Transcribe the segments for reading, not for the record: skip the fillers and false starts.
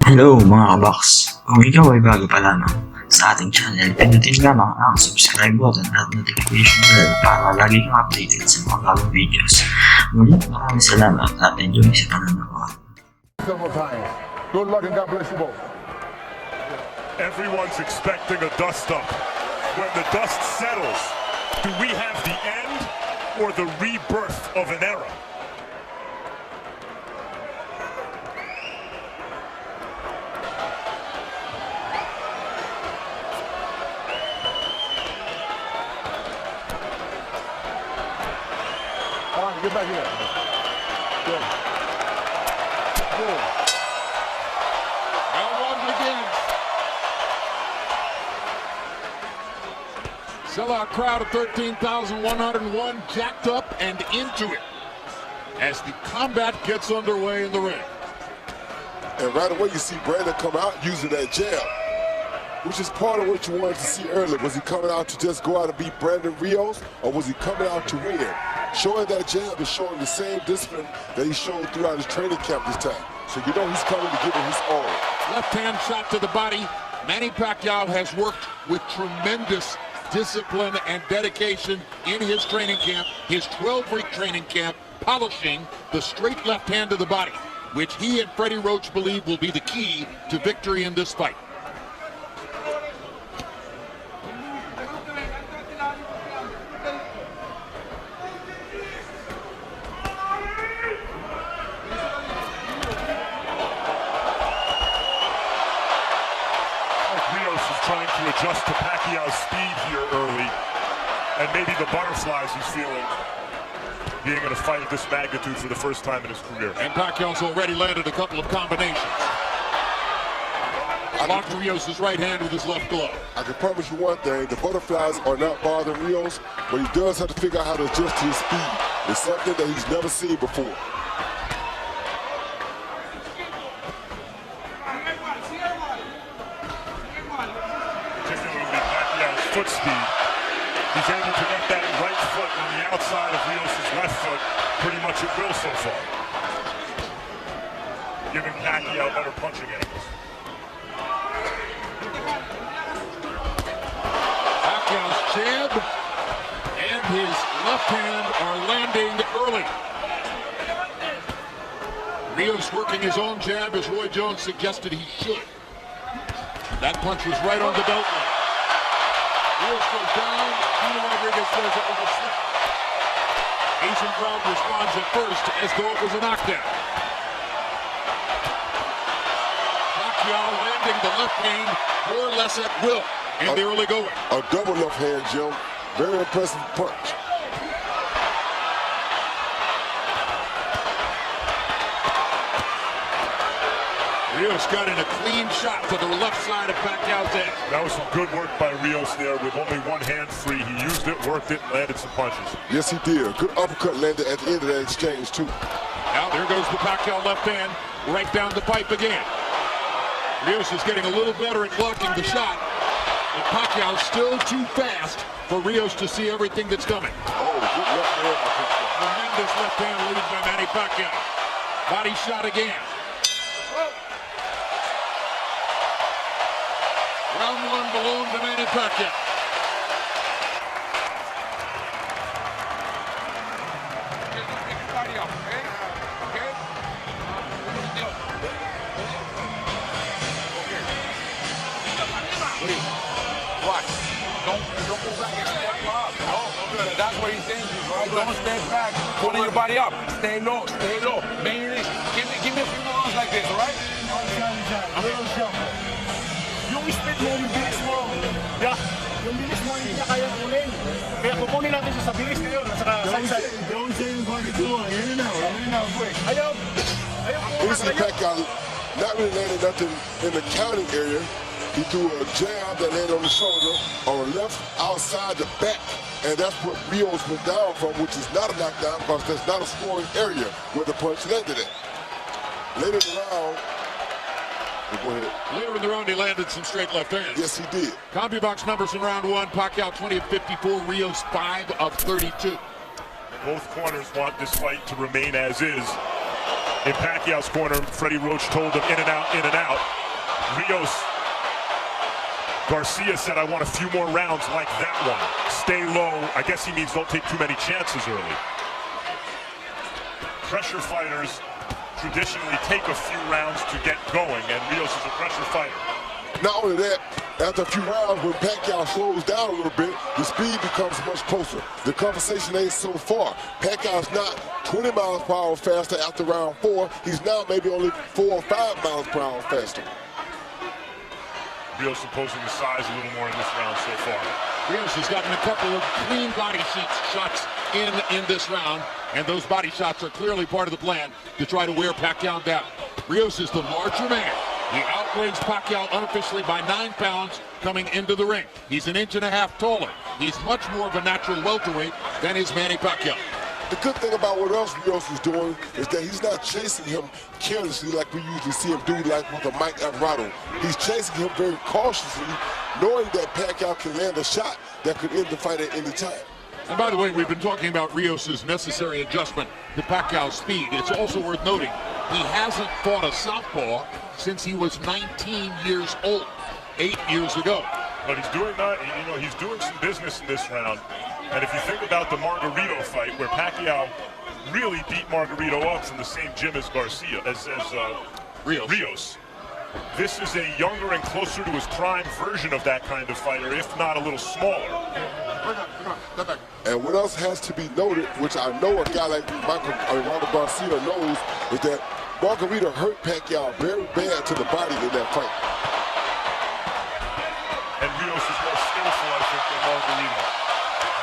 Hello mga kabox! Kung ikaw ay bago pa lamang sa ating channel, pinutin lamang ang subscribe button at notification bell para lagi kang updated sa mga bagong videos. Ngunit maraming salamat at enjoy sa panonood. Good luck and God bless you both. Everyone's expecting a dust-up. When the dust settles, do we have the end or the rebirth of an era? Get back here. Good. Good. Round one begins. Sellout crowd of 13,101 jacked up and into it as the combat gets underway in the ring. And right away you see Brandon come out using that jab, which is part of what you wanted to see earlier. Was he coming out to just go out and beat Brandon Rios, or was he coming out to win? Showing that jab is showing the same discipline that he showed throughout his training camp this time. So you know he's coming to give it his all. Left hand shot to the body. Manny Pacquiao has worked with tremendous discipline and dedication in his training camp, his 12-week training camp, polishing the straight left hand to the body, which he and Freddie Roach believe will be the key to victory in this fight. Rios is trying to adjust to Pacquiao's speed here early, and maybe the butterflies he's feeling being in a fight of this magnitude for the first time in his career. And Pacquiao's already landed a couple of combinations. Blocked Rios' right hand with his left glove. I can promise you one thing, the butterflies are not bothering Rios, but he does have to figure out how to adjust to his speed. It's something that he's never seen before. Particularly Pacquiao's foot speed. He's able to get that right foot on the outside of Rios' left foot pretty much at will so far, giving Pacquiao better punching angles. Pacquiao's jab and his left hand are landing early. Rios working his own jab as Roy Jones suggested he should. That punch was right on the belt line. Rios goes down. Rodriguez says it was a slip. Asian crowd responds at first as though it was a knockdown. Pacquiao landing the left hand more or less at will in the early going. A double left hand, Jim. Very impressive punch. Rios got in a clean shot to the left side of Pacquiao's head. That was some good work by Rios there with only one hand free. He used it, worked it, landed some punches. Yes, he did. Good uppercut landed at the end of that exchange, too. Now there goes the Pacquiao left hand right down the pipe again. Rios is getting a little better at blocking the shot, but Pacquiao's still too fast for Rios to see everything that's coming. Oh, good left hand. Tremendous left hand lead by Manny Pacquiao. Body shot again. Round one belonged to Manny Pacquiao. Watch. Don't move back and step up. No, that's what he's saying. Don't step back. Pulling your body up. Stay low. Stay low. Bang your knees. Give me a few more rounds like this, all right? Yung speed mo, yung bilis mo. Yeah. Yung bilis mo, hindi niya kaya kunin. Kaya kukunin natin siya sa bilis ngayon. Saka side-side. Don't say you're going to do it. Yan na, quick. Ayaw. We see Pacquiao not really landing nothing in the counting area. He threw a jab that landed on the shoulder on the left outside the back. And that's what Rios went down from, which is not a knockdown because that's not a scoring area where the punch landed at. Later in the round, go ahead. Later in the round, he landed some straight left hands. Yes, he did. CompuBox numbers in round one. Pacquiao 20 of 54, Rios 5 of 32. Both corners want this fight to remain as is. In Pacquiao's corner, Freddie Roach told him in and out, in and out. Rios Garcia said, I want a few more rounds like that one. Stay low. I guess he means don't take too many chances early. Pressure fighters traditionally take a few rounds to get going, and Rios is a pressure fighter. Not only that, after a few rounds, when Pacquiao slows down a little bit, the speed becomes much closer. The conversation ain't so far. Pacquiao's not 20 miles per hour faster after round 4. He's now maybe only 4 or 5 miles per hour faster. Rios opposing the size a little more in this round so far. Rios has gotten a couple of clean body shots in this round, and those body shots are clearly part of the plan to try to wear Pacquiao down. Rios is the larger man. He outweighs Pacquiao unofficially by 9 pounds coming into the ring. He's an 1.5 inches taller. He's much more of a natural welterweight than is Manny Pacquiao. The good thing about what else Rios is doing is that he's not chasing him carelessly like we usually see him do, like with a Mike Alvarado. He's chasing him very cautiously, knowing that Pacquiao can land a shot that could end the fight at any time. And by the way, we've been talking about Rios' necessary adjustment to Pacquiao's speed. It's also worth noting he hasn't fought a southpaw since he was 19 years old, 8 years ago. But he's doing that, you know, he's doing some business in this round. And if you think about the Margarito fight, where Pacquiao really beat Margarito up from the same gym as Rios. This is a younger and closer to his prime version of that kind of fighter, if not a little smaller. And what else has to be noted, which I know a guy like Ronald Garcia knows, is that Margarito hurt Pacquiao very bad to the body in that fight. And Rios is more skillful, I think, than Margarito.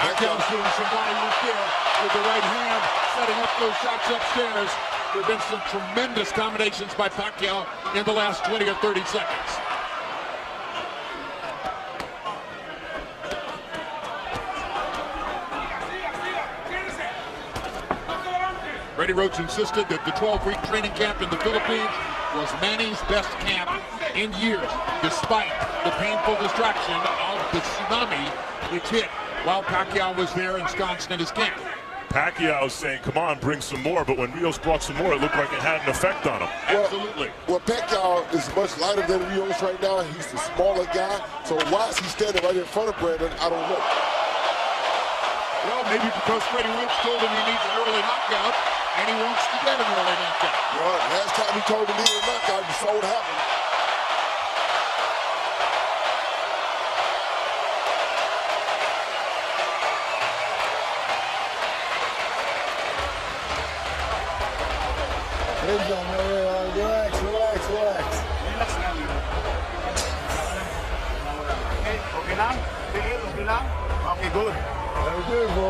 Pacquiao's doing some body work there with the right hand, setting up those shots upstairs. There have been some tremendous combinations by Pacquiao in the last 20 or 30 seconds. Freddie Roach insisted that the 12-week training camp in the Philippines was Manny's best camp in years, despite the painful distraction of the tsunami which hit while Pacquiao was there ensconced in his camp. Pacquiao's saying, come on, bring some more, but when Rios brought some more, it looked like it had an effect on him. Absolutely. Well, Pacquiao is much lighter than Rios right now. He's the smaller guy. So why is he standing right in front of Brandon? I don't know. Well, maybe because Freddie Roach told him he needs an early knockout, and he wants to get an early knockout. Well, last time he told him he needed a knockout, you saw what happened. Relax. Okay lang? Okay lang? Okay, good. Very good, bro.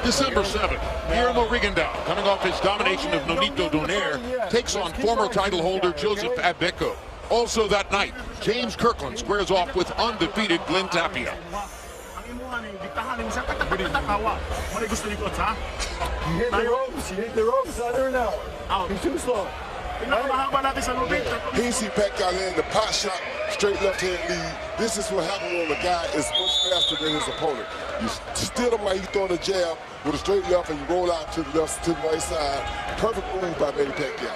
December 7th, 𝕚𝕚𝕚𝕚𝕚, coming off his domination of Nonito Donaire, takes on former title holder Joseph Abeco. Also that night, James Kirkland squares off with undefeated Glenn Tapia. He hit the ropes, under and out. He's too slow. He see Pacquiao land the pot shot, straight left hand lead. This is what happens when a guy is much faster than his opponent. You steal him while he's throwing a jab with a straight left, and you roll out to the left, to the right side. Perfect move by Manny Pacquiao.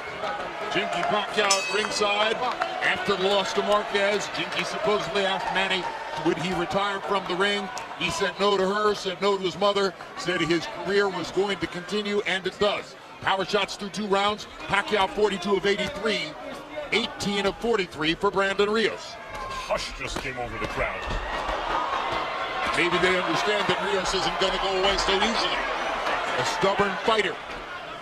Jinky Pacquiao at ringside. After the loss to Marquez, Jinky supposedly asked Manny, would he retire from the ring? He said no to her, said no to his mother, said his career was going to continue, and it does. Power shots through 2 rounds. Pacquiao 42 of 83, 18 of 43 for Brandon Rios. Hush just came over the crowd. Maybe they understand that Rios isn't going to go away so easily. A stubborn fighter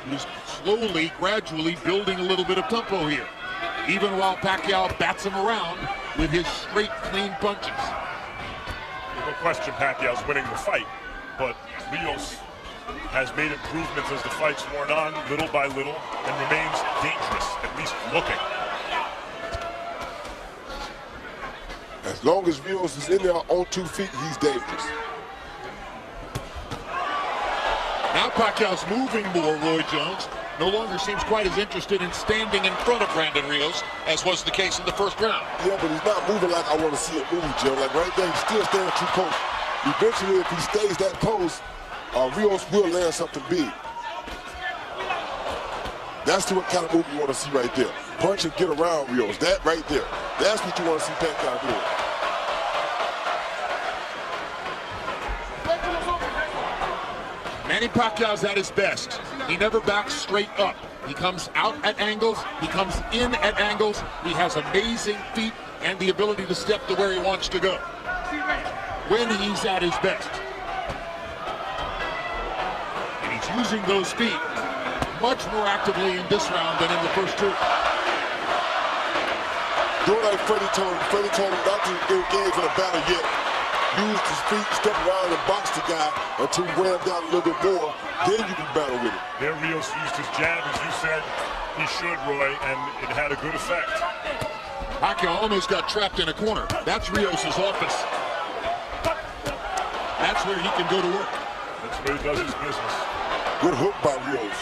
who's slowly, gradually building a little bit of tempo here, even while Pacquiao bats him around with his straight, clean punches. No question Pacquiao's winning the fight, but Rios has made improvements as the fight's worn on, little by little, and remains dangerous, at least looking. As long as Rios is in there on 2 feet, he's dangerous. Now Pacquiao's moving more, Roy Jones. No longer seems quite as interested in standing in front of Brandon Rios as was the case in the first round. Yeah, but he's not moving like I want to see it move, Joe. Like right there, he's still standing too close. Eventually, if he stays that close, Rios will land something big. That's the kind of move you want to see right there. Punch and get around Rios. That right there. That's what you want to see Pacquiao do. Manny Pacquiao's at his best. He never backs straight up. He comes out at angles. He comes in at angles. He has amazing feet and the ability to step to where he wants to go when he's at his best. And he's using those feet much more actively in this round than in the first two. Do it like Freddie told him not to engage in a battle yet. Use his feet, step around and box the guy until you wear him down a little bit more. Then you can battle with him. There Rios used his jab, as you said he should, Roy, and it had a good effect. Pacquiao almost got trapped in a corner. That's Rios' office. That's where he can go to work. That's where he does his business. Good hook by Rios.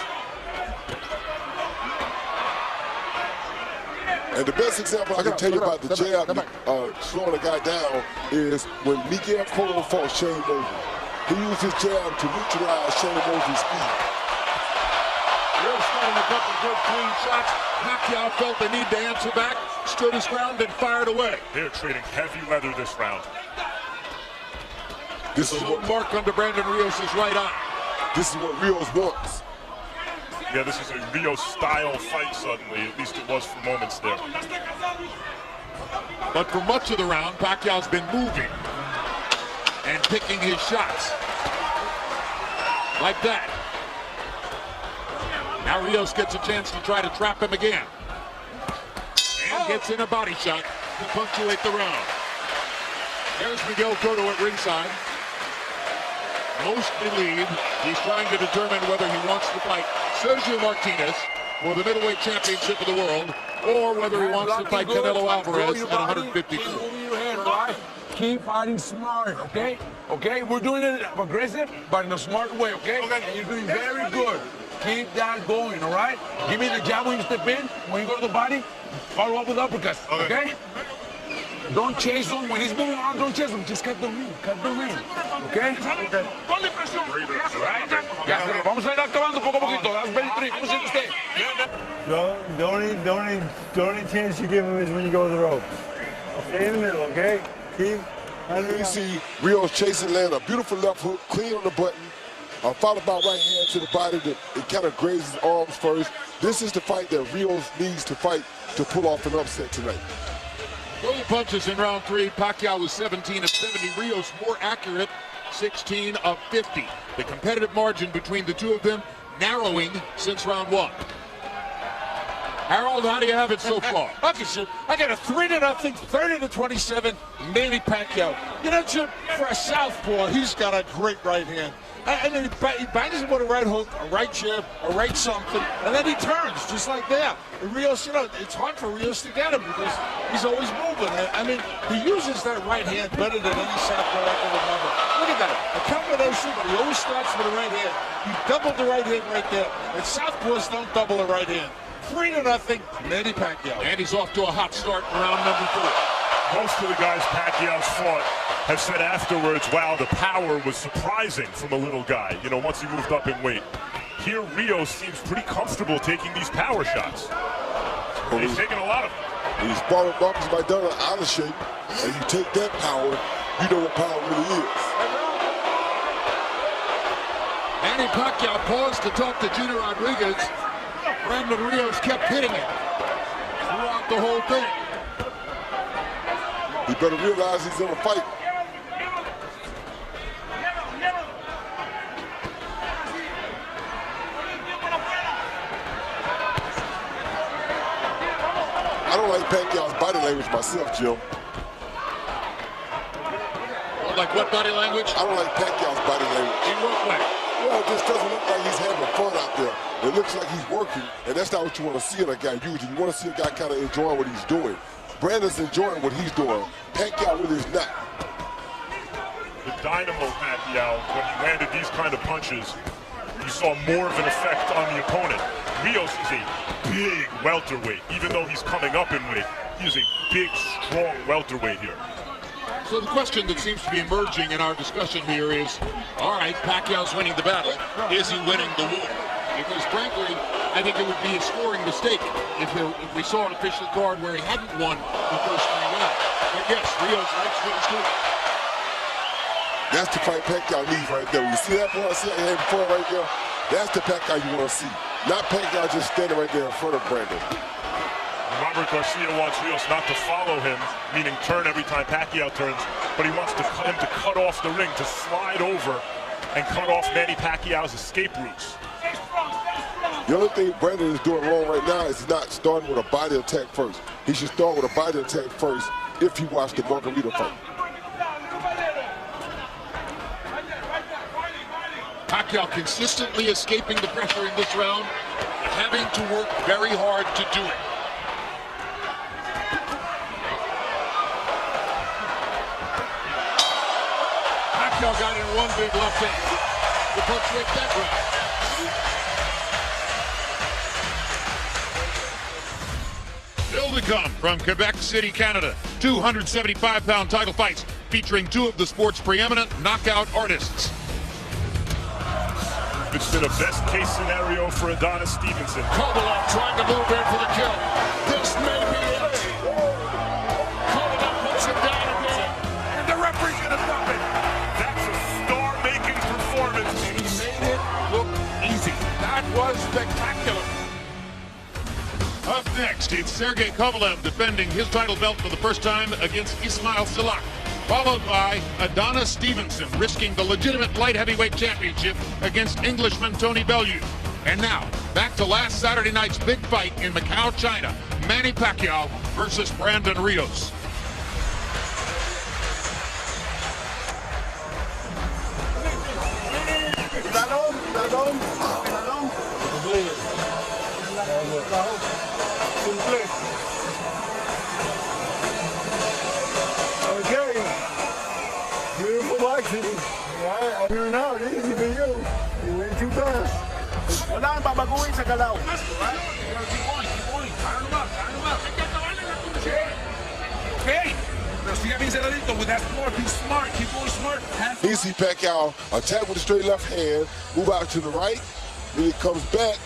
And the best example I can tell you about the jab slowing a guy down is when Miguel Cotto fought 𝕔𝕚𝕚𝕤𝕚. He used his jab to neutralize 𝕔𝕚𝕚𝕤𝕚's speed. Rios starting a couple good clean shots. Pacquiao felt the need to answer back, stood his ground, and fired away. They're trading heavy leather this round. This is what mark under Brandon Rios' right eye. This is what Rios wants. Yeah, this is a Rios-style fight suddenly. At least it was for moments there. But for much of the round, Pacquiao's been moving and picking his shots. Like that. Now Rios gets a chance to try to trap him again. And gets in a body shot to punctuate the round. There's Miguel Cotto at ringside. Most relieved. He's trying to determine whether he wants to fight Sergio Martinez for the middleweight championship of the world, or whether he wants to fight Canelo Alvarez at 152. Keep fighting smart, okay? Okay, we're doing it aggressive, but in a smart way, okay? And you're doing very good. Keep that going, all right? Give me the jab when you step in. When you go to the body, follow up with uppercuts, okay? Don't chase him. When he's moving around, don't chase him. Just cut the ring, okay? Ya, vamos a ir acabando poco a poquito. That's very three. ¿Cómo siente usted? The only chance you give him is when you go to the ropes. Stay in the middle, okay? You see Rios chasing, land a beautiful left hook, clean on the button, followed by right hand to the body. It kind of grazes his arms first. This is the fight that Rios needs to fight to pull off an upset tonight. Total punches in round three. Pacquiao was 17 of 70. Rios more accurate, 16 of 50. The competitive margin between the two of them narrowing since round one. Harold, how do you have it so far? Okay, sir. I got a 3-0, 30-27, Manny Pacquiao. You know, Jim, for a southpaw, he's got a great right hand. I mean, he bangs him with a right hook, a right jab, a right something, and then he turns just like that. And Rios, you know, it's hard for Rios to get him because he's always moving. I mean, he uses that right hand better than any southpaw I can remember. Look at that, a combination, but he always starts with a right hand. He doubled the right hand right there, and southpaws don't double the right hand. 3-0, Manny Pacquiao. And he's off to a hot start in round number 4. Most of the guys Pacquiao's fought have said afterwards, wow, the power was surprising from a little guy, you know, once he moved up in weight. Here, Rios seems pretty comfortable taking these power shots. He's taking a lot of them. He's brought bumpers by Dunn out of shape, and you take that power, you know what power really is. Manny Pacquiao paused to talk to Gina Rodriguez. Brandon Rios kept hitting it throughout the whole thing. He better realize he's in a fight. I don't like Pacquiao's body language myself, Jim. Like what body language? I don't like Pacquiao's body language. In what way? Well, it just doesn't look like he's having fun out there. It looks like he's working, and that's not what you want to see in a guy usually. You want to see a guy kind of enjoying what he's doing. Brandon's enjoying what he's doing. Pacquiao really is not. The dynamo Pacquiao, when he landed these kind of punches, you saw more of an effect on the opponent. Rios is a big welterweight. Even though he's coming up in weight, he is a big, strong welterweight here. So the question that seems to be emerging in our discussion here is, all right, Pacquiao's winning the battle. Is he winning the war? Because frankly, I think it would be a scoring mistake if we saw an official card where he hadn't won the first 3 rounds. But yes, Rios likes what he's doing. That's the fight Pacquiao needs right there. You see that boy I said here before right there? That's the Pacquiao you want to see. Not Pacquiao just standing right there in front of Brandon. Robert Garcia wants Rios not to follow him, meaning turn every time Pacquiao turns, but he wants him to cut off the ring, to slide over and cut off Manny Pacquiao's escape routes. The only thing Brandon is doing wrong right now is not starting with a body attack first. He should start with a body attack first if he watched the Margarita fight. Pacquiao consistently escaping the pressure in this round, having to work very hard to do it. Pacquiao got in one big left hand to punctuate that round. Still to come from Quebec City, Canada. 275-pound title fights featuring two of the sport's preeminent knockout artists. It's been a best-case scenario for Adonis Stevenson. Kovalev trying to move in for the kill. This may be it. Kovalev puts him down again, and the referee's going to stop it. That's a star-making performance. And he made it look easy. That was spectacular. Up next, it's Sergey Kovalev defending his title belt for the first time against Ismail Salak, followed by Adonis Stevenson risking the legitimate light heavyweight championship against Englishman Tony Bellew. And now, back to last Saturday night's big fight in Macau, China. Manny Pacquiao versus Brandon Rios. Okay. Beautiful boxing. I'm here now. It's easy for you. You went too fast. Wala kang babaguhin sa galaw. Okay. Pero siga bien cerradito with that floor. Be smart. Keep going smart. You see Pacquiao attack with a straight left hand, move out to the right, then he comes back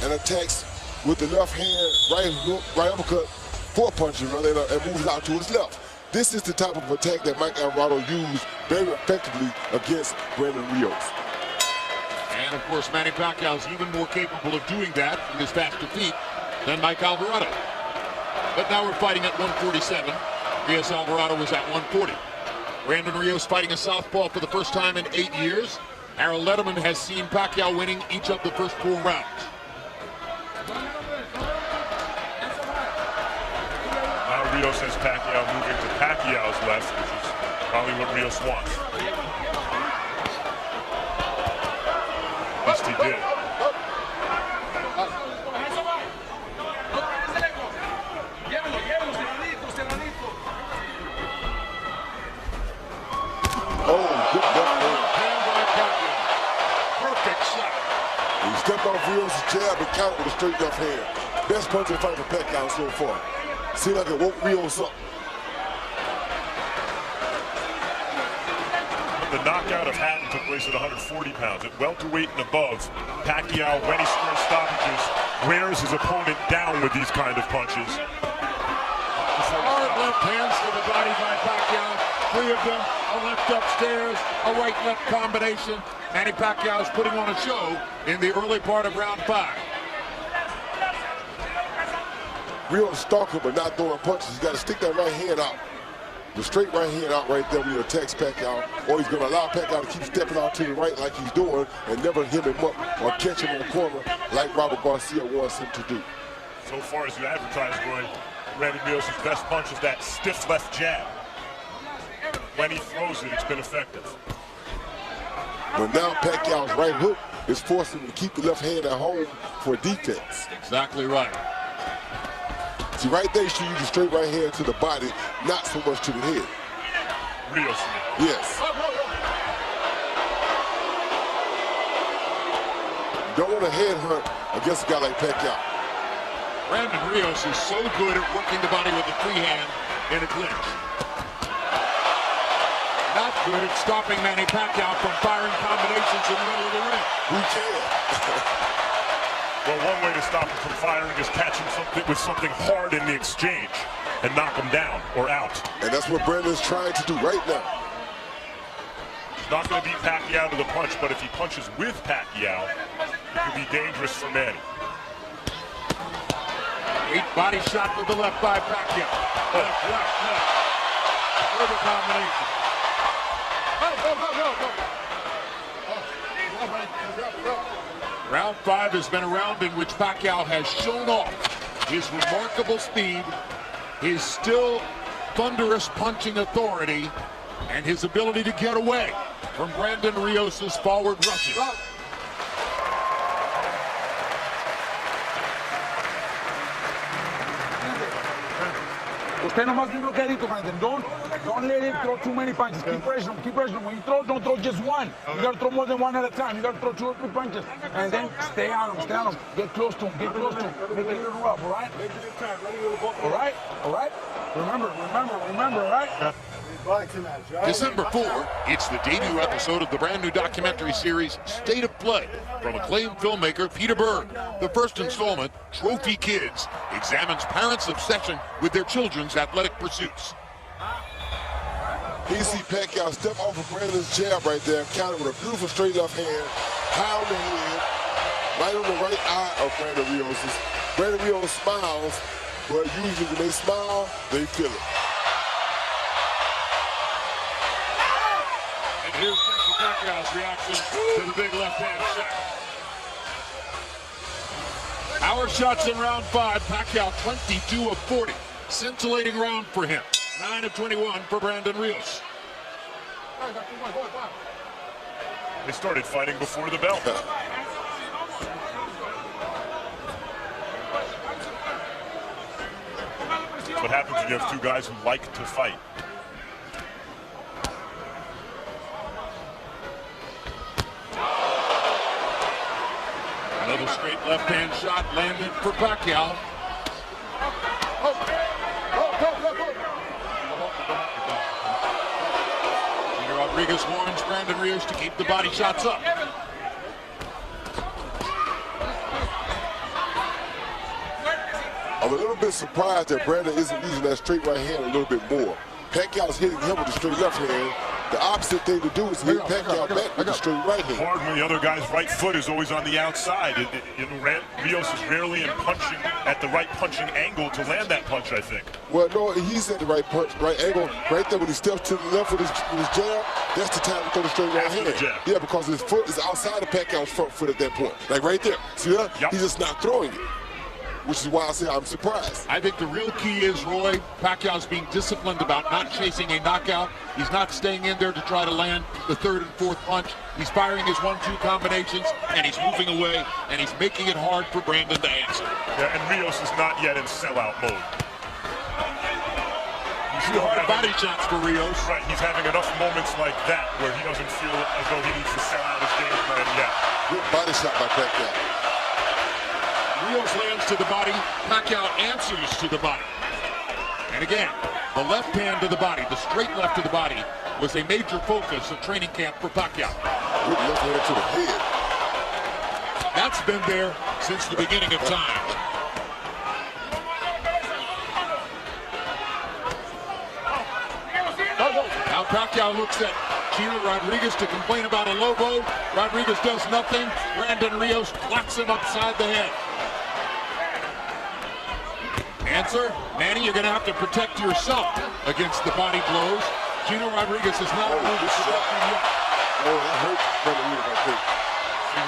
and attacks with the left hand, right hook, right uppercut, four punches, rather, and moves out to his left. This is the type of attack that Mike Alvarado used very effectively against Brandon Rios. And of course, Manny Pacquiao is even more capable of doing that in his faster feet than Mike Alvarado. But now we're fighting at 147. Rios Alvarado was at 140. Brandon Rios fighting a southpaw for the first time in 8 years. Harold Lederman has seen Pacquiao winning each of the first 4 rounds. Now Rios has Pacquiao moving to Pacquiao's left, which is probably what Rios wants. At least he did. Oh, good left hand. Perfect shot. He stepped off Rios' jab and countered with a straight left hand. Best punch in the fight for Pacquiao so far. Seemed like it woke Rios up. The knockout of Hatton took place at 140 pounds. At welterweight and above, Pacquiao, when he scores stoppages, wears his opponent down with these kind of punches. Hard left hands to the body by Pacquiao. 3 of them, a left upstairs, a right-left combination. Manny Pacquiao is putting on a show in the early part of round 5. Rios stalking but not throwing punches. He's got to stick that right hand out. The straight right hand out right there when he attacks Pacquiao, or he's going to allow Pacquiao to keep stepping out to the right like he's doing and never hit him up or catch him in the corner like Robert Garcia wants him to do. So far as you advertise, Roy, Brandon Rios' best punch is that stiff left jab. When he throws it, it's been effective. But now Pacquiao's right hook is forcing him to keep the left hand at home for defense. Exactly right. See, right there, you should use a straight right hand to the body, not so much to the head. Rios. Yes. You don't want to headhunt against a guy like Pacquiao. Brandon Rios is so good at working the body with the free hand in a clinch. Not good at stopping Manny Pacquiao from firing combinations in the middle of the ring. We can. Well, one way to stop him from firing is catch him with something hard in the exchange and knock him down or out. And that's what Brandon's trying to do right now. He's not going to beat Pacquiao to the punch, but if he punches with Pacquiao, it could be dangerous for Manny. Great body shot with the left by Pacquiao. Left. Further combination. Go. Round 5 has been a round in which Pacquiao has shown off his remarkable speed, his still thunderous punching authority, and his ability to get away from Brandon Rios' forward rushes. Usted nomás un bloqueadito, Brandon. Don't let him throw too many punches. Keep pressure him. When you throw, don't throw just one. You gotta throw more than one at a time. You gotta throw 2 or 3 punches. And then stay on him. Get close to him. Make it a little rough, all right? All right? Remember, all right? December 4, it's the debut episode of the brand new documentary series State of Play from acclaimed filmmaker Peter Berg. The first installment, Trophy Kids, examines parents' obsession with their children's athletic pursuits. You see Pacquiao step off of Brandon's jab right there, counter with a beautiful straight left hand, high on the head, right on the right eye of Brandon Rios. Brandon Rios smiles, but usually when they smile, they feel it. Here's Pacquiao's reaction to the big left-hand shot. Our shots in round 5, Pacquiao 22 of 40. Scintillating round for him. 9 of 21 for Brandon Rios. They started fighting before the bell. That's what happens when you have 2 guys who like to fight. Another straight left-hand shot landed for Pacquiao. Rodriguez warns Brandon Rios to keep the body shots up. I'm a little bit surprised that Brandon isn't using that straight right hand a little bit more. Pacquiao's hitting him with the straight left hand. The opposite thing to do is hit Pacquiao back with the straight right hand. Hard when the other guy's right foot is always on the outside. Rios is rarely in punching at the right punching angle to land that punch, I think. Well, no, he's at the right angle. Right there when he steps to the left with his jab, that's the time to throw the straight right hand. Yeah, because his foot is outside of Pacquiao's front foot at that point. Like right there. See that? Yep. He's just not throwing it. Which is why I say I'm surprised. I think the real key is, Roy, Pacquiao's being disciplined about not chasing a knockout. He's not staying in there to try to land the 3rd and 4th punch. He's firing his 1-2 combinations, and he's moving away, and he's making it hard for Brandon to answer. Yeah, and Rios is not yet in sellout mode. He's still hard body shots for Rios. Right, he's having enough moments like that where he doesn't feel as though he needs to sell out his game plan yet. Good body shot by Pacquiao. Rios lands to the body, Pacquiao answers to the body. And again, the left hand to the body, the straight left to the body, was a major focus of training camp for Pacquiao. Good left hand to the head. That's been there since the beginning of time. Now Pacquiao looks at Gino Rodriguez to complain about a low blow. Rodriguez does nothing. Brandon Rios whacks him upside the head. Answer, Manny, you're going to have to protect yourself against the body blows. Gino Rodriguez is not able to protect him yet. Oh, that hurt Brandon Rios, I think.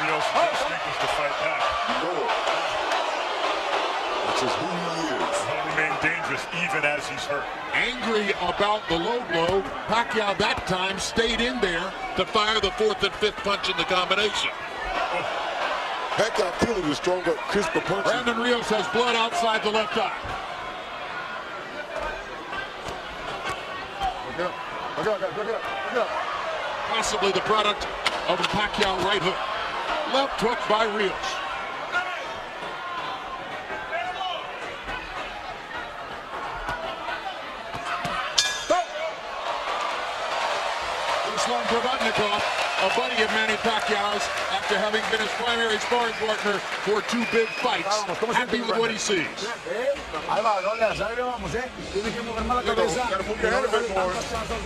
Rios' instinct is to fight back. You know it. Which is who he is. He'll remain dangerous even as he's hurt. Angry about the low blow, Pacquiao that time stayed in there to fire the 4th and 5th punch in the combination. Pacquiao feeling the stronger, crisper punch. Brandon Rios has blood outside the left eye. Look up. Possibly the product of a Pacquiao right hook. Left hook by Rios. 𝕚𝕚𝕚𝕚𝕚𝕚𝕚𝕚 a buddy of Manny Pacquiao's after having been his primary sparring partner for 2 big fights. Happy with what he sees. Ahí va, no le hagas, ahí le vamos, Tiene que mover más la cabeza. Got to move your head a bit more,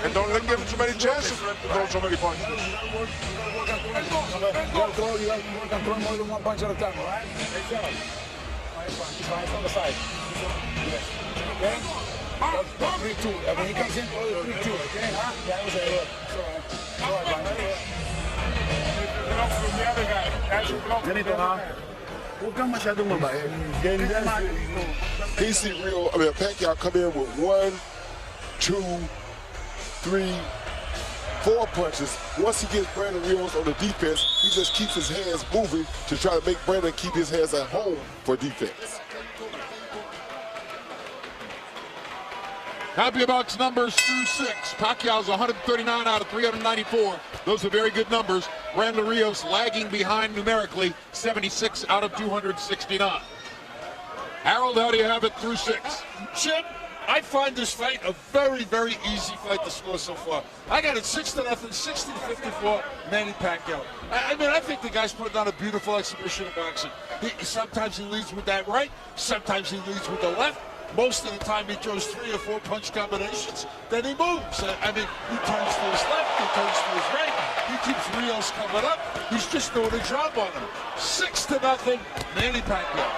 and don't let him give him too many chances to throw so many punches. You can throw more than one punch at a time, all right? He's on the side. Okay? 3-2. When he comes in, 3-2. Okay? That was it. Ganito ha. Huwag kang masyadong mabait. He see Pacquiao come in with 1, 2, 3, 4 punches. Once he gets Brandon Rios on the defense, he just keeps his hands moving to try to make Brandon keep his hands at home for defense. Happy about numbers through 6. Pacquiao's 139 out of 394. Those are very good numbers. Brandon Rios lagging behind numerically, 76 out of 269. Harold, how do you have it through 6? Chip, I find this fight a very, very easy fight to score so far. I got it 6-0, 60-54, Manny Pacquiao. I mean, I think the guy's putting on a beautiful exhibition of boxing. Sometimes he leads with that right, sometimes he leads with the left. Most of the time he throws 3 or 4 punch combinations, then he moves. I mean, he turns to his left, he turns to his right, he keeps Rios coming up. He's just doing a job on him. 6-0, Manny Pacquiao.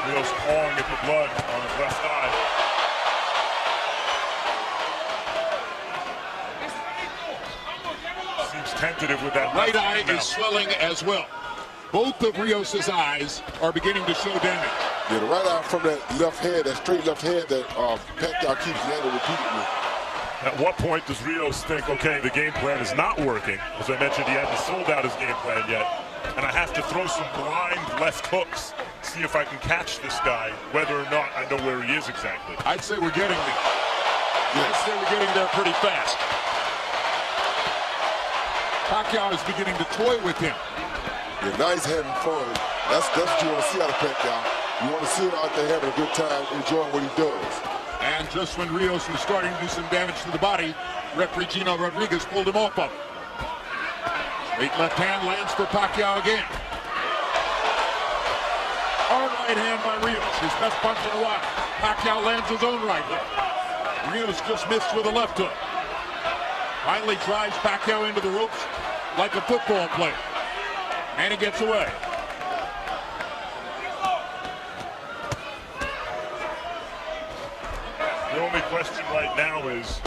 Rios clawing at the blood on his left eye. Seems tentative with that right eye is swelling as well. Both of Rios' eyes are beginning to show damage. Yeah, the right eye from that left hand, that straight left hand that Pacquiao keeps landing repeatedly. At what point does Rios think, okay, the game plan is not working? As I mentioned, he hasn't sold out his game plan yet. And I have to throw some blind left hooks, see if I can catch this guy, whether or not I know where he is exactly. I'd say we're getting there. I'd say we're getting there pretty fast. Pacquiao is beginning to toy with him. Yeah, now he's having fun. That's what you want to see out of Pacquiao. You want to see him out there having a good time, enjoying what he does. And just when Rios was starting to do some damage to the body, referee Gino Rodriguez pulled him off of him. Straight left hand lands for Pacquiao again. Hard right hand by Rios, his best punch in a while. Pacquiao lands his own right hook. Rios just missed with a left hook. Finally drives Pacquiao into the ropes like a football player. And he gets away. The only question right now is,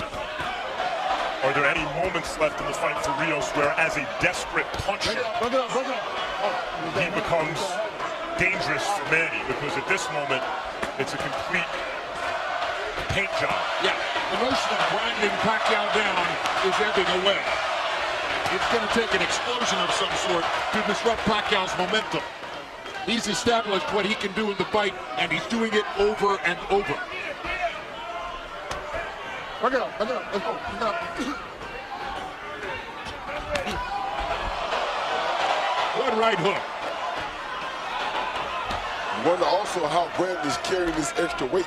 are there any moments left in the fight for Rios where, as a desperate puncher, he becomes dangerous for Manny? Because at this moment, it's a complete paint job. Yeah, the notion of grinding Pacquiao down is ebbing away. It's going to take an explosion of some sort to disrupt Pacquiao's momentum. He's established what he can do in the fight, and he's doing it over and over. Good right hook. You wonder also how Brandon is carrying this extra weight.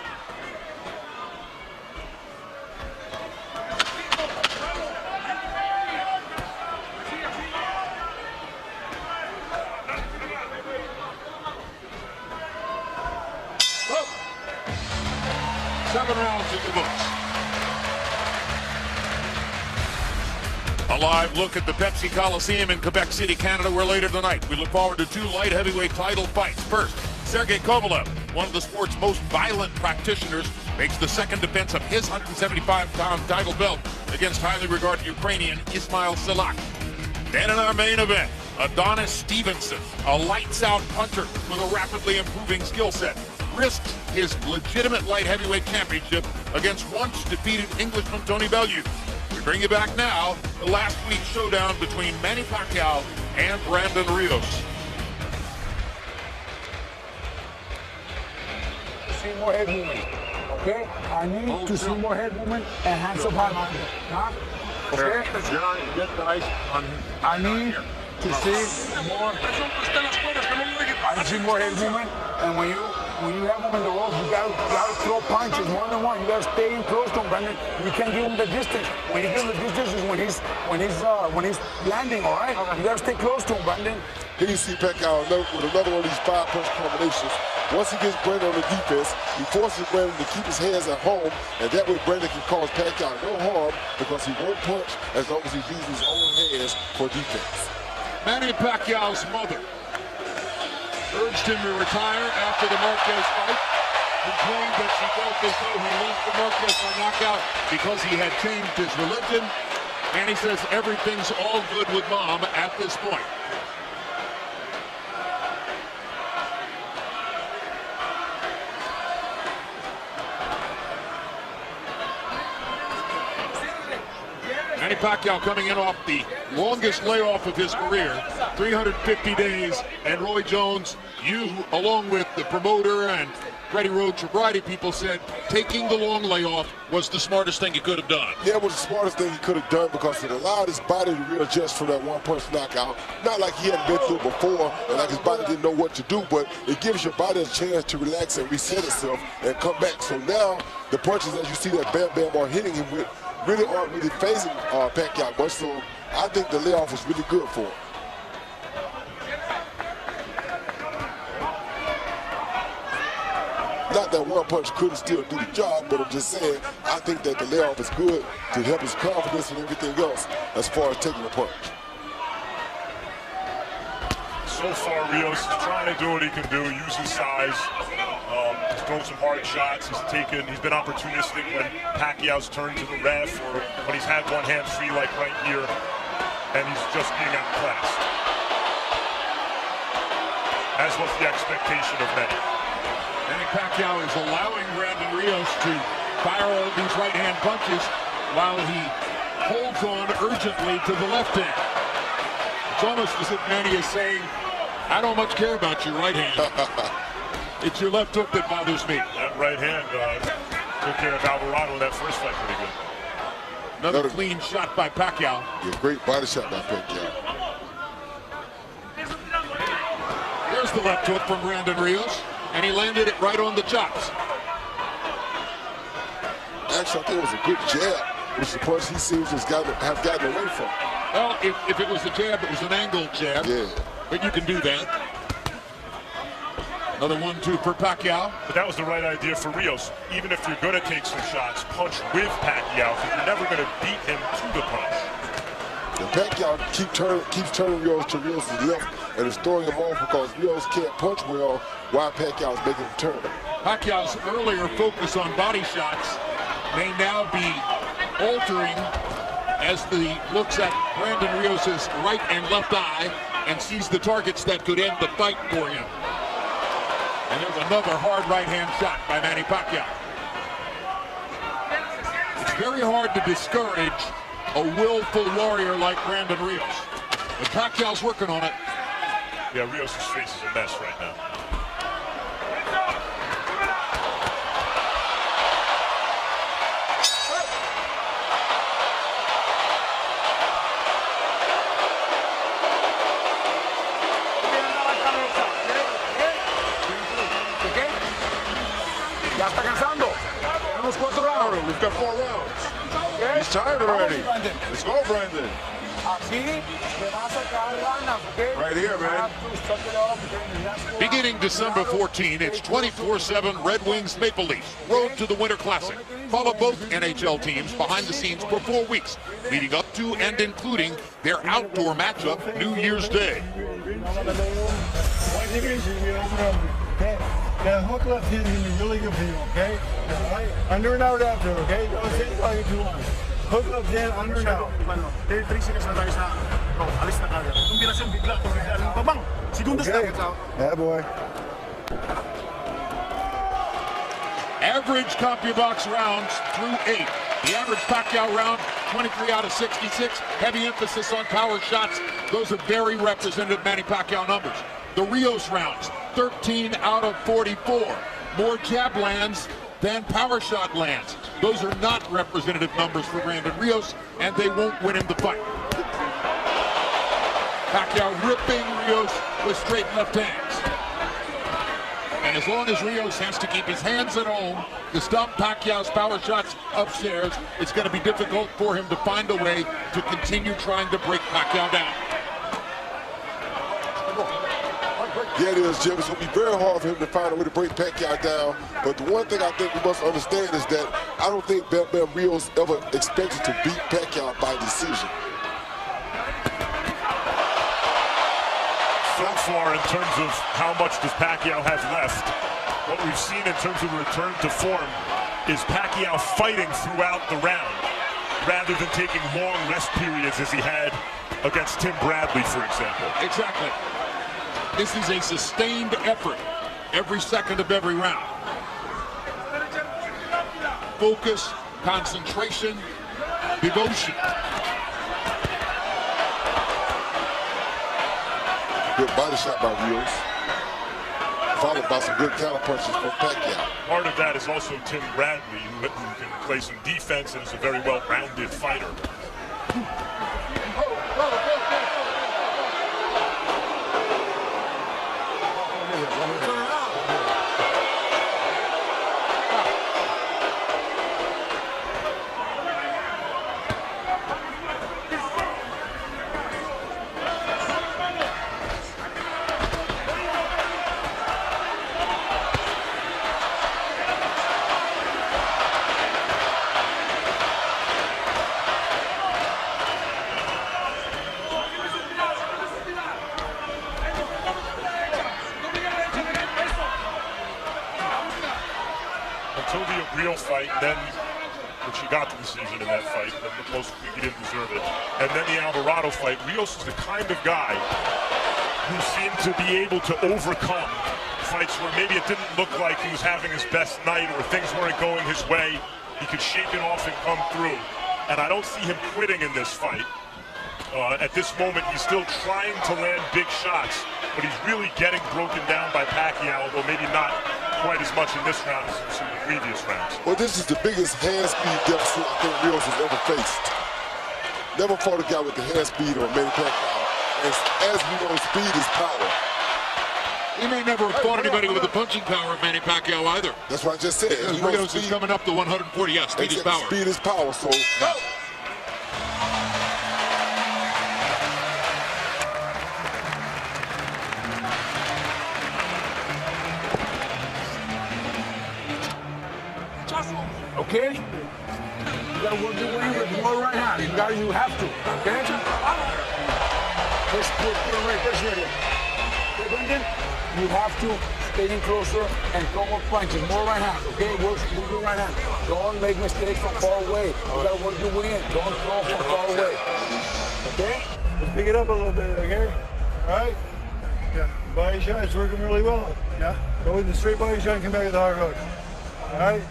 Oh. 7 rounds in the books. A live look at the Pepsi Coliseum in Quebec City, Canada, where later tonight we look forward to 2 light heavyweight title fights. First, Sergey Kovalev, one of the sport's most violent practitioners, makes the second defense of his 175-pound title belt against highly regarded Ukrainian Ismail Salak. Then in our main event, Adonis Stevenson, a lights-out puncher with a rapidly improving skill set, risks his legitimate light heavyweight championship against once defeated Englishman Tony Bellew. We bring you back now the last week's showdown between Manny Pacquiao and Brandon Rios. See more head movement, okay? I need to see more head movement and hands up high. Huh? Okay? I need to see more. I see more head movement, and when you when you have him in the ropes, you gotta throw punches one-on-one. You gotta stay in close to him, Brandon. You can't give him the distance. When you give him the distance is when he's landing, all right? You gotta stay close to him, Brandon. Here you see Pacquiao with another one of these 5-punch combinations. Once he gets Brandon on the defense, he forces Brandon to keep his hands at home, and that way Brandon can cause Pacquiao no harm because he won't punch as long as he uses his own hands for defense. Manny Pacquiao's mother urged him to retire after the Marquez fight, complained that she felt as though he lost the Marquez by knockout because he had changed his religion, and he says everything's all good with Mom at this point. Manny Pacquiao coming in off the longest layoff of his career, 350 days, and Roy Jones, you, along with the promoter and Freddie Roach, a variety of people said taking the long layoff was the smartest thing he could have done. Yeah, it was the smartest thing he could have done because it allowed his body to readjust from that one-punch knockout. Not like he hadn't been through it before and like his body didn't know what to do, but it gives your body a chance to relax and reset itself and come back. So now the punches that you see that Bam Bam are hitting him with really aren't really phasing Pacquiao much, so I think the layoff was really good for him. Not that one punch couldn't still do the job, but I'm just saying, I think that the layoff is good to help his confidence and everything else as far as taking a punch. So far, Rios is trying to do what he can do, use his size, he's thrown some hard shots, he's been opportunistic when Pacquiao's turned to the ref or when he's had one hand free like right here, and he's just being outclassed. As was the expectation of many. Manny Pacquiao is allowing Brandon Rios to fire all these right-hand punches while he holds on urgently to the left hand. It's almost as if Manny is saying, I don't much care about your right hand. It's your left hook that bothers me. That right hand took care of Alvarado in that first fight pretty good. Another clean shot by Pacquiao. Yeah, great body shot by Pacquiao. There's the left hook from Brandon Rios, and he landed it right on the chops. Actually, I think it was a good jab, which the punch he seems to have gotten away from. Well, if it was a jab, it was an angled jab. Yeah. But you can do that. Another 1-2 for Pacquiao. But that was the right idea for Rios. Even if you're going to take some shots, punch with Pacquiao, because you're never going to beat him to the punch. And Pacquiao keeps turning Rios to Rios' left and is throwing him off because Rios can't punch well while Pacquiao is making him turn. Pacquiao's earlier focus on body shots may now be altering as he looks at Brandon Rios' right and left eye and sees the targets that could end the fight for him. And there's another hard right-hand shot by Manny Pacquiao. It's very hard to discourage a willful warrior like Brandon Rios. But Pacquiao's working on it. Yeah, Rios' face is a mess right now. Ya está cansando. Tenemos 4 rounds. We've got 4 rounds. He's tired already. Let's go, Brandon. Right here, man. Beginning December 14, it's 24/7 Red Wings Maple Leafs Road to the Winter Classic. Follow both NHL teams behind the scenes for 4 weeks, leading up to and including their outdoor matchup New Year's Day. The hook left hit him in really good view, okay? Under and out after, okay? Don't say it too long. Hook left in, under and out. 3 seconds na tayo sa alis na kagad. Kombinasyon bigla. Babang! Segundos lang. Yeah, boy. Average CompuBox rounds through 8. The average Pacquiao round, 23 out of 66. Heavy emphasis on power shots. Those are very representative Manny Pacquiao numbers. The Rios rounds, 13 out of 44. More jab lands than power shot lands. Those are not representative numbers for Brandon Rios, and they won't win him the fight. Pacquiao ripping Rios with straight left hands. And as long as Rios has to keep his hands at home to stop Pacquiao's power shots upstairs, it's going to be difficult for him to find a way to continue trying to break Pacquiao down. Yeah, it is, Jim. It's going to be very hard for him to find a way to break Pacquiao down. But the one thing I think we must understand is that I don't think BAMBAM Rios ever expected to beat Pacquiao by decision. So far, in terms of how much does Pacquiao have left, what we've seen in terms of return to form is Pacquiao fighting throughout the round rather than taking long rest periods as he had against Tim Bradley, for example. Exactly. This is a sustained effort every second of every round. Focus, concentration, devotion. Good body shot by Rios, followed by some good counter punches from Pacquiao. Part of that is also Tim Bradley, who can play some defense and is a very well-rounded fighter. Until the Rio fight, then, which he got the decision in that fight, but most he didn't deserve it. And then the Alvarado fight. Rios is the kind of guy who seemed to be able to overcome fights where maybe it didn't look like he was having his best night or things weren't going his way. He could shake it off and come through. And I don't see him quitting in this fight. At this moment, he's still trying to land big shots, but he's really getting broken down by Pacquiao, although maybe not quite as much in this round as in the previous rounds. Well, this is the biggest hand speed deficit I think Rios has ever faced. Never fought a guy with the hand speed on Manny Pacquiao. As we know, speed is power. He may never have fought anybody with the punching power of Manny Pacquiao either. That's what I just said. Rios is coming up to 140. Yeah, speed is power. Speed is power, so... Okay? You gotta work your way with more right hand. You have to. Okay? Let's put it right there. Okay, Brendan? You have to stay in closer and throw more punches. More right hand. Okay? Work your right hand. Don't make mistakes from far away. You gotta work your way in. Don't throw from far away. Okay? Let's pick it up a little bit, okay? All right? Yeah. Body shot is working really well. Yeah? Go with the straight body shot and come back with the hard hook. All right?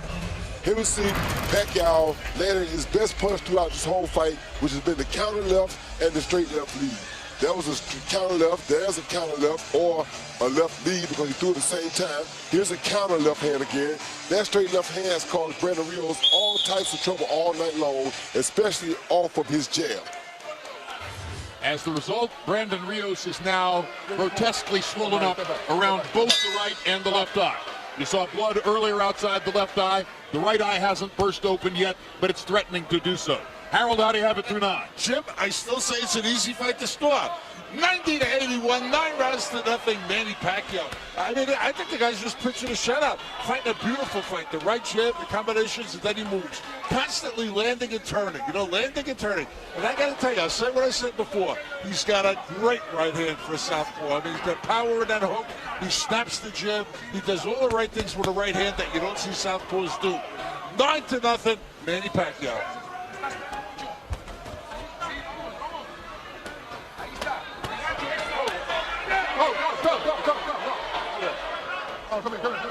Here we see Pacquiao landing his best punch throughout this whole fight, which has been the counter left and the straight left lead. That was a counter left, there's a counter left, or a left lead because he threw it at the same time. Here's a counter left hand again. That straight left hand has caused Brandon Rios all types of trouble all night long, especially off of his jab. As the result, Brandon Rios is now grotesquely swollen up around both the right and the left eye. You saw blood earlier outside the left eye. The right eye hasn't burst open yet, but it's threatening to do so. Harold, how do you have it through 9? Jim, I still say it's an easy fight to start. 90-81, 9 rounds to nothing, Manny Pacquiao. I mean, I think the guy's just pitching a shutout, fighting a beautiful fight. The right jab, the combinations, and then he moves. Constantly landing and turning, landing and turning. And I got to tell you, I said what I said before. He's got a great right hand for a southpaw. I mean, he's got power in that hook. He snaps the jab. He does all the right things with a right hand that you don't see southpaws do. 9-0, Manny Pacquiao.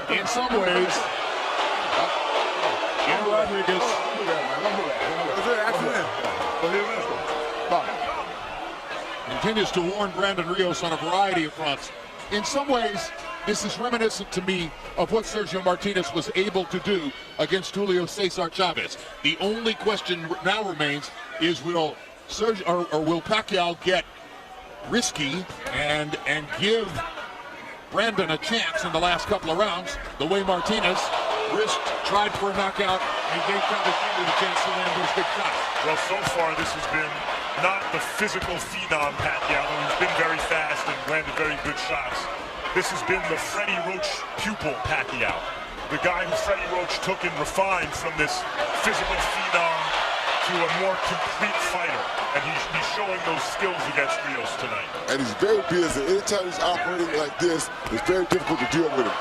In some ways, Rodriguez continues to warn Brandon Rios on a variety of fronts. In some ways, this is reminiscent to me of what Sergio Martinez was able to do against Julio Cesar Chavez. The only question now remains is will Pacquiao get risky and give Brandon a chance in the last couple of rounds. The way Martinez tried for a knockout and gave Chavez Jr. the chance to land those big shots. Well, so far this has been not the physical phenom Pacquiao, though he's been very fast and landed very good shots. This has been the Freddie Roach pupil Pacquiao. The guy who Freddie Roach took and refined from this physical phenom to a more complete fighter. And he's showing those skills against Rios tonight. And he's very busy. Anytime he's operating like this, it's very difficult to deal with him.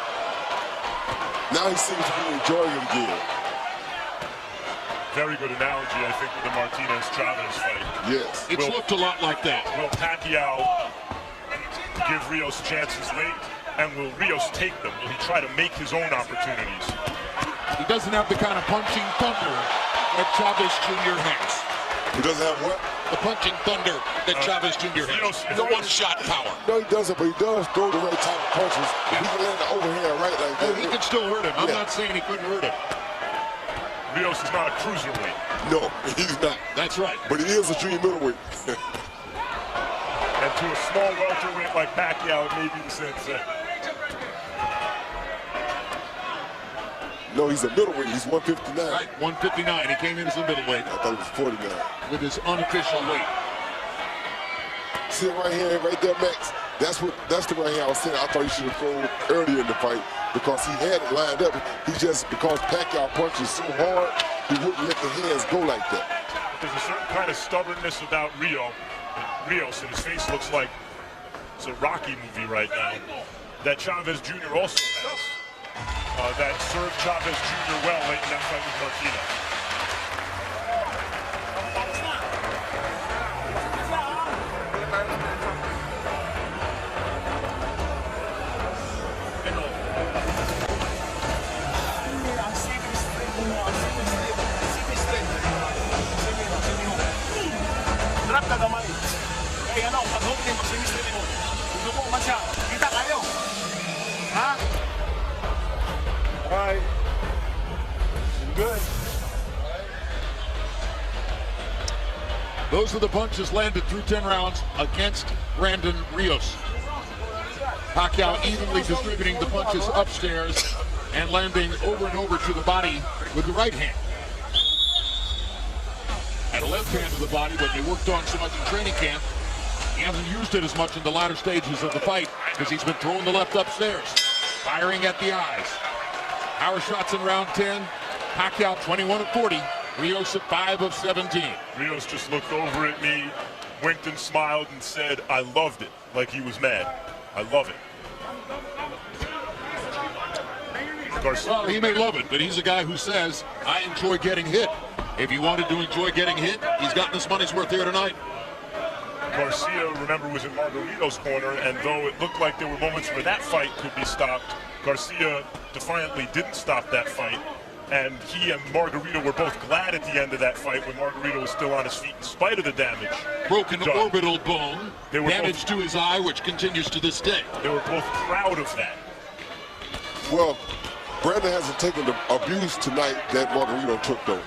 Now he seems to be enjoying it again. Very good analogy, I think, with the Martinez-Chavez fight. Yes. It's looked a lot like that. Will Pacquiao give Rios chances late? And will Rios take them? Will he try to make his own opportunities? He doesn't have the kind of punching thunder that Chavez Jr. has. He doesn't have what? The punching thunder that Chavez Jr. has. The one-shot power. No, he doesn't, but he does throw the right type of punches. He can land the overhand right like that. He can still hurt him. I'm not saying he couldn't hurt him. Rios is not a cruiserweight. No, he's not. That's right. But he is a junior middleweight. And to a small welterweight like Pacquiao, it may be the same thing. No, he's a middleweight. He's 159. Right, 159. He came in as a middleweight. I thought he was 49. With his unofficial weight. See it right here, right there, Max? That's the right hand I was saying. I thought he should have thrown earlier in the fight because he had it lined up. He just, because Pacquiao punches so hard, he wouldn't let the hands go like that. There's a certain kind of stubbornness about Rios, and his face looks like it's a Rocky movie right now, that Chavez Jr. also has. That served Chavez Jr. well late in that fight with Martinez. Alright. Good. Those are the punches landed through 10 rounds against Brandon Rios. Pacquiao evenly distributing the punches upstairs and landing over and over to the body with the right hand. And a left hand to the body, what they worked on so much in training camp. He hasn't used it as much in the latter stages of the fight because he's been throwing the left upstairs, firing at the eyes. Power shots in round 10. Pacquiao 21 of 40. Rios at 5 of 17. Rios just looked over at me, winked and smiled and said, "I loved it," like he was mad. I love it. Well, he may love it, but he's a guy who says, I enjoy getting hit. If he wanted to enjoy getting hit, he's gotten his money's worth here tonight. Garcia, remember, was in Margarito's corner, and though it looked like there were moments where that fight could be stopped, Garcia defiantly didn't stop that fight, and he and Margarito were both glad at the end of that fight when Margarito was still on his feet in spite of the damage. Broken done. orbital bone, damage to his eye, which continues to this day. They were both proud of that. Well, Brandon hasn't taken the abuse tonight that Margarito took, though.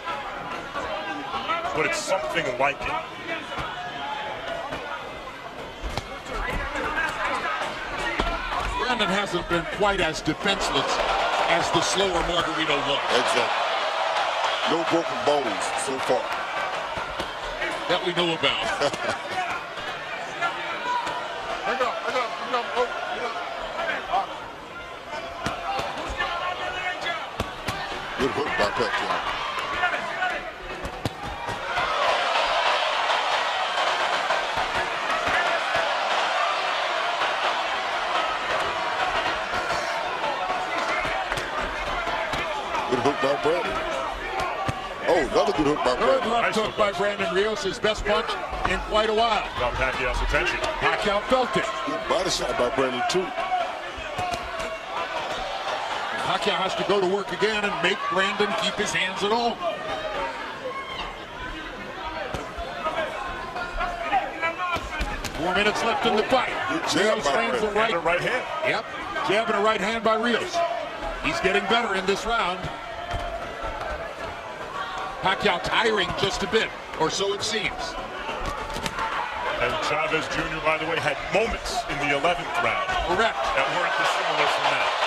But it's something like it. Brandon hasn't been quite as defenseless as the slower Margarito was. Exactly. No broken bones so far. That we know about. Good hook by Pacquiao. Good hook by Brandon. Oh, another good hook by Third Brandon. left hook by Brandon Rios, his best punch in quite a while. Got Pacquiao's attention. Pacquiao felt it. Good body shot by Brandon, too. Pacquiao has to go to work again and make Brandon keep his hands at home. Four minutes left in the fight. Jab Rios by lands a Brandon. And a right hand. Yep, jab and a right hand by Rios. He's getting better in this round. Pacquiao tiring just a bit, or so it seems. And Chavez Jr., by the way, had moments in the 11th round. Correct. That weren't dissimilar from that.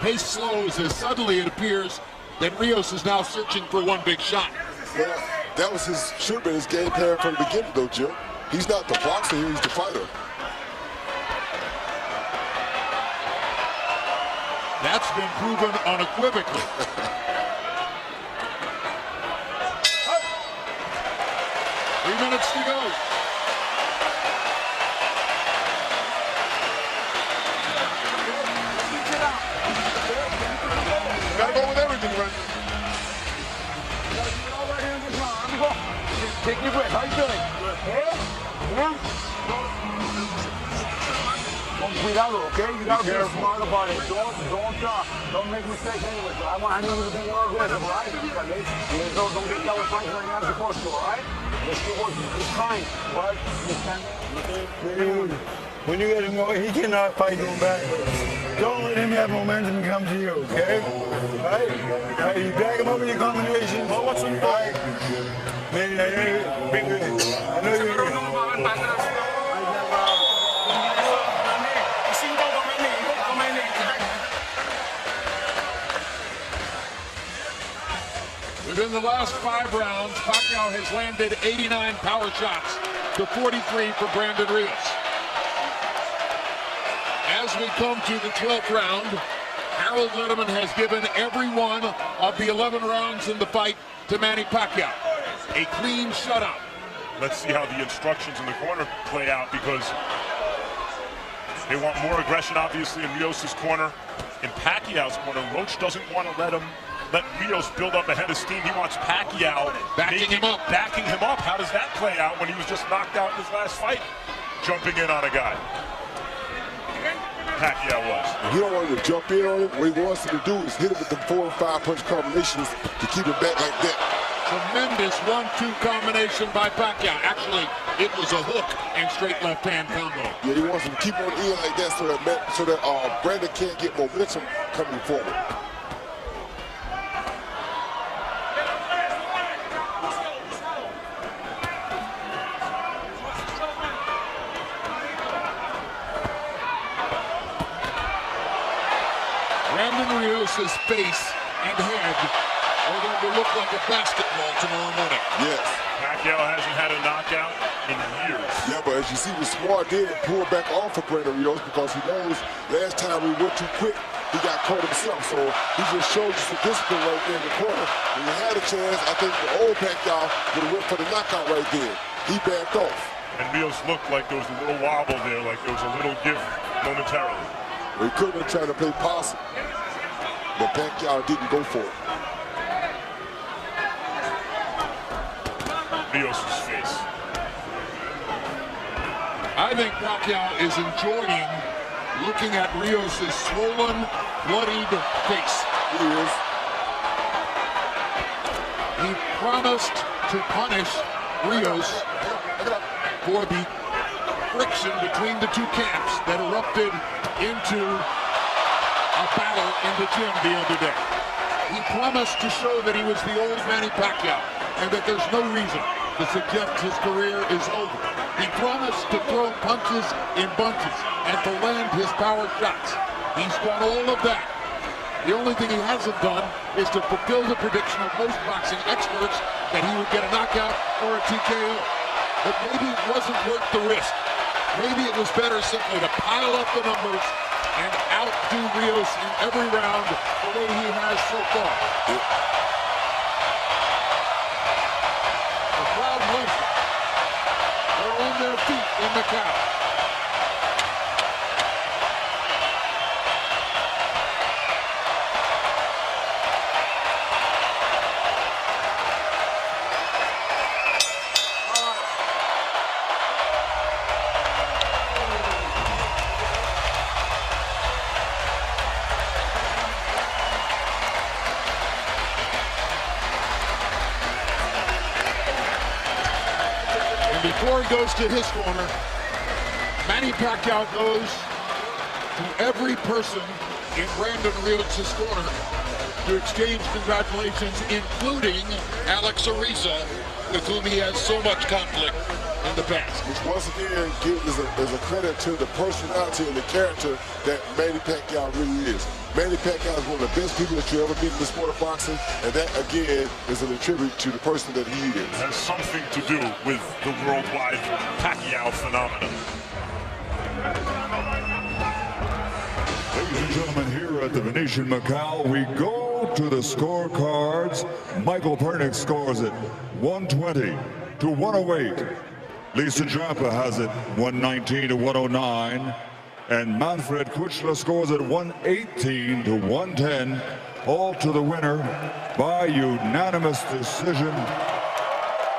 Pace slows as suddenly it appears that Rios is now searching for one big shot. Well, that was should have been his game plan from the beginning, though, Jim. He's not the boxer here, he's the fighter. That's been proven unequivocally. 3 minutes to go. Gotta go with everything, right? Take your breath. How you feeling? Yeah? Cuidado, okay? You gotta be smart about it. Don't make mistakes anyway. So I want you to be more aggressive, right? Don't get double punch right now as you're supposed to, alright? Let's do what you're trying, but you can't. When you get him going, he cannot fight going back. Don't let him have momentum and come to you, okay? Right? You back him up in your combination. What's in fight? Man, I know you're Within the last 5 rounds, Pacquiao has landed 89 power shots to 43 for Brandon Rios. As we come to the 12th round, Harold Lederman has given every one of the 11 rounds in the fight to Manny Pacquiao. A clean shutout. Let's see how the instructions in the corner play out, because they want more aggression, obviously, in Rios' corner. In Pacquiao's corner, Roach doesn't want to let Rios build up a head of steam. He wants Pacquiao backing him up. How does that play out when he was just knocked out in his last fight, jumping in on a guy? Pacquiao was. He don't want him to jump in on him. What he wants him to do is hit him with the 4 and 5 punch combinations to keep him back like that. Tremendous 1-2 combination by Pacquiao. Actually, it was a hook and straight left-hand combo. Yeah, he wants him to keep on in like that so that Brandon can't get momentum coming forward. Brandon Rios' face and head are going to look like a basketball tomorrow morning. Yes. Pacquiao hasn't had a knockout in years. Yeah, but as you see, the Smart did pull back off of Brandon Rios because he knows last time we went too quick, he got caught himself. So he just showed you some discipline right there in the corner. When he had a chance, I think the old Pacquiao would have went for the knockout right there. He backed off. And Rios looked like there was a little wobble there, like there was a little give momentarily. Well, he could have been trying to play possum, but Pacquiao didn't go for it. Rios' face. I think Pacquiao is enjoying looking at Rios' swollen, bloodied face. He is. He promised to punish Rios for the friction between the two camps that erupted into a battle in the gym the other day. He promised to show that he was the old Manny Pacquiao and that there's no reason to suggest his career is over. He promised to throw punches in bunches and to land his power shots. He's done all of that. The only thing he hasn't done is to fulfill the prediction of most boxing experts that he would get a knockout or a TKO. But maybe it wasn't worth the risk. Maybe it was better simply to pile up the numbers and outdo Rios in every round the way he has so far. The crowd loves it. They're on their feet in Macau. And before he goes to his corner, Manny Pacquiao goes to every person in Brandon Rios' corner to exchange congratulations, including Alex Ariza, with whom he has so much conflict in the past. Which once again is a credit to the personality and the character that Manny Pacquiao really is. Manny Pacquiao is one of the best people that you ever meet in the sport of boxing, and that again is an attribute to the person that he is. It has something to do with the worldwide Pacquiao phenomenon. Ladies and gentlemen, here at the Venetian Macau, we go to the scorecards. Michael Pernick scores it 120 to 108. Lisa Jampa has it 119 to 109. And Manfred Kuchler scores it 118 to 110. All to the winner by unanimous decision.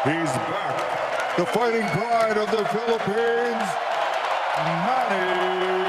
He's back. The fighting pride of the Philippines, Manny